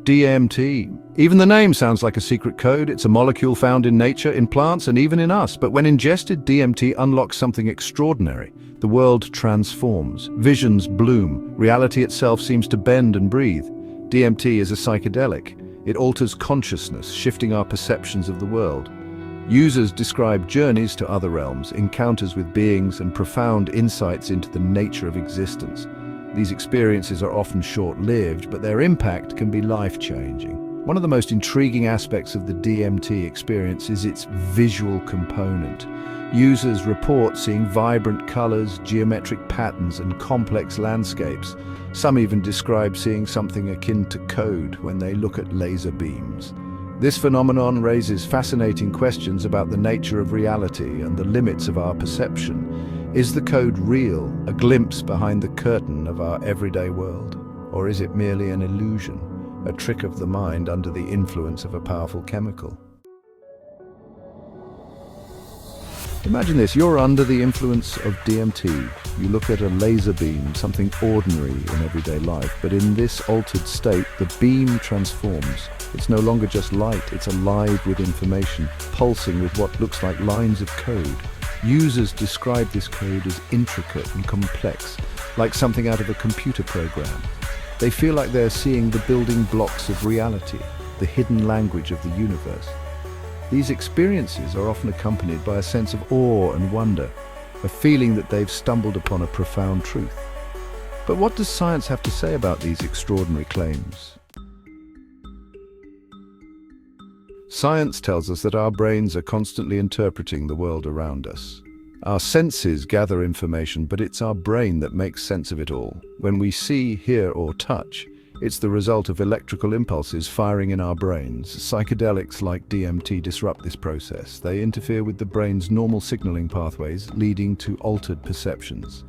DMT. Even the name sounds like a secret code. It's a molecule found in nature, in plants, and even in us. But when ingested, DMT unlocks something extraordinary. The world transforms. Visions bloom. Reality itself seems to bend and breathe. DMT is a psychedelic. It alters consciousness, shifting our perceptions of the world. Users describe journeys to other realms, encounters with beings, and profound insights into the nature of existence. These experiences are often short-lived, but their impact can be life-changing. One of the most intriguing aspects of the DMT experience is its visual component. Users report seeing vibrant colors, geometric patterns, and complex landscapes. Some even describe seeing something akin to code when they look at laser beams. This phenomenon raises fascinating questions about the nature of reality and the limits of our perception. Is the code real, a glimpse behind the curtain of our everyday world? Or is it merely an illusion, a trick of the mind under the influence of a powerful chemical? Imagine this, you're under the influence of DMT. You look at a laser beam, something ordinary in everyday life, but in this altered state, the beam transforms. It's no longer just light, it's alive with information, pulsing with what looks like lines of code. Users describe this code as intricate and complex, like something out of a computer program. They feel like they're seeing the building blocks of reality, the hidden language of the universe. These experiences are often accompanied by a sense of awe and wonder, a feeling that they've stumbled upon a profound truth. But what does science have to say about these extraordinary claims? Science tells us that our brains are constantly interpreting the world around us. Our senses gather information, but it's our brain that makes sense of it all. When we see, hear, or touch, it's the result of electrical impulses firing in our brains. Psychedelics like DMT disrupt this process. They interfere with the brain's normal signaling pathways, leading to altered perceptions.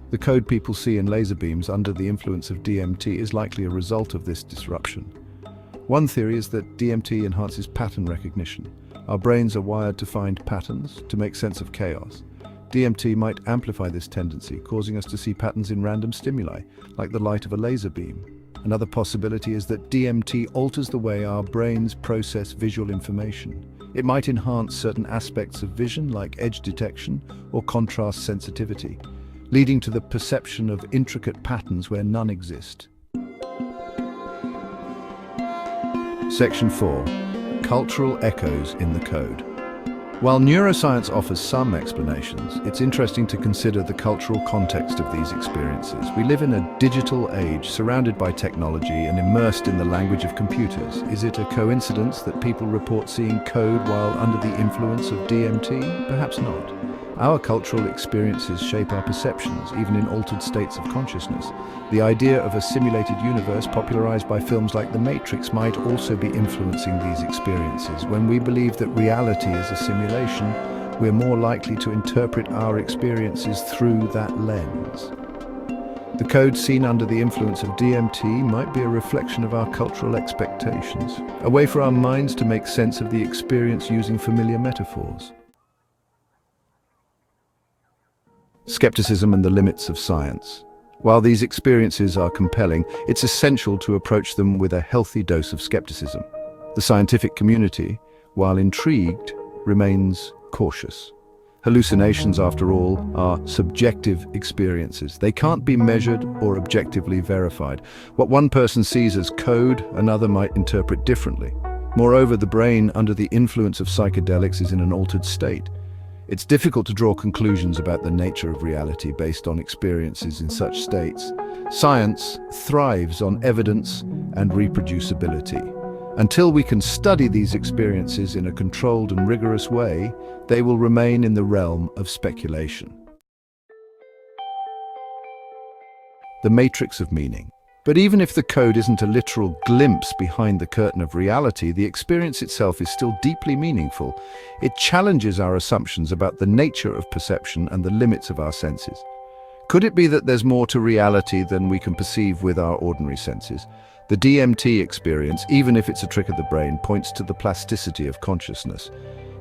The code people see in laser beams under the influence of DMT is likely a result of this disruption. One theory is that DMT enhances pattern recognition. Our brains are wired to find patterns, to make sense of chaos. DMT might amplify this tendency, causing us to see patterns in random stimuli, like the light of a laser beam. Another possibility is that DMT alters the way our brains process visual information. It might enhance certain aspects of vision, like edge detection or contrast sensitivity, leading to the perception of intricate patterns where none exist. Section 4. Cultural echoes in the code. While neuroscience offers some explanations, it's interesting to consider the cultural context of these experiences. We live in a digital age, surrounded by technology and immersed in the language of computers. Is it a coincidence that people report seeing code while under the influence of DMT? Perhaps not. Our cultural experiences shape our perceptions, even in altered states of consciousness. The idea of a simulated universe popularized by films like The Matrix might also be influencing these experiences. When we believe that reality is a simulation, we're more likely to interpret our experiences through that lens. The code seen under the influence of DMT might be a reflection of our cultural expectations, a way for our minds to make sense of the experience using familiar metaphors. Skepticism and the limits of science. While these experiences are compelling, it's essential to approach them with a healthy dose of skepticism. The scientific community, while intrigued, remains cautious. Hallucinations, after all, are subjective experiences. They can't be measured or objectively verified. What one person sees as code, another might interpret differently. Moreover, the brain, under the influence of psychedelics, is in an altered state. It's difficult to draw conclusions about the nature of reality based on experiences in such states. Science thrives on evidence and reproducibility. Until we can study these experiences in a controlled and rigorous way, they will remain in the realm of speculation. The matrix of meaning. But even if the code isn't a literal glimpse behind the curtain of reality, the experience itself is still deeply meaningful. It challenges our assumptions about the nature of perception and the limits of our senses. Could it be that there's more to reality than we can perceive with our ordinary senses? The DMT experience, even if it's a trick of the brain, points to the plasticity of consciousness.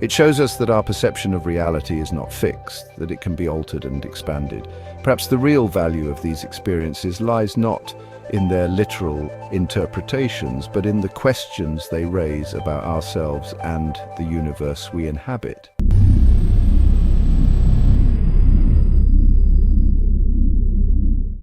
It shows us that our perception of reality is not fixed, that it can be altered and expanded. Perhaps the real value of these experiences lies not in their literal interpretations, but in the questions they raise about ourselves and the universe we inhabit.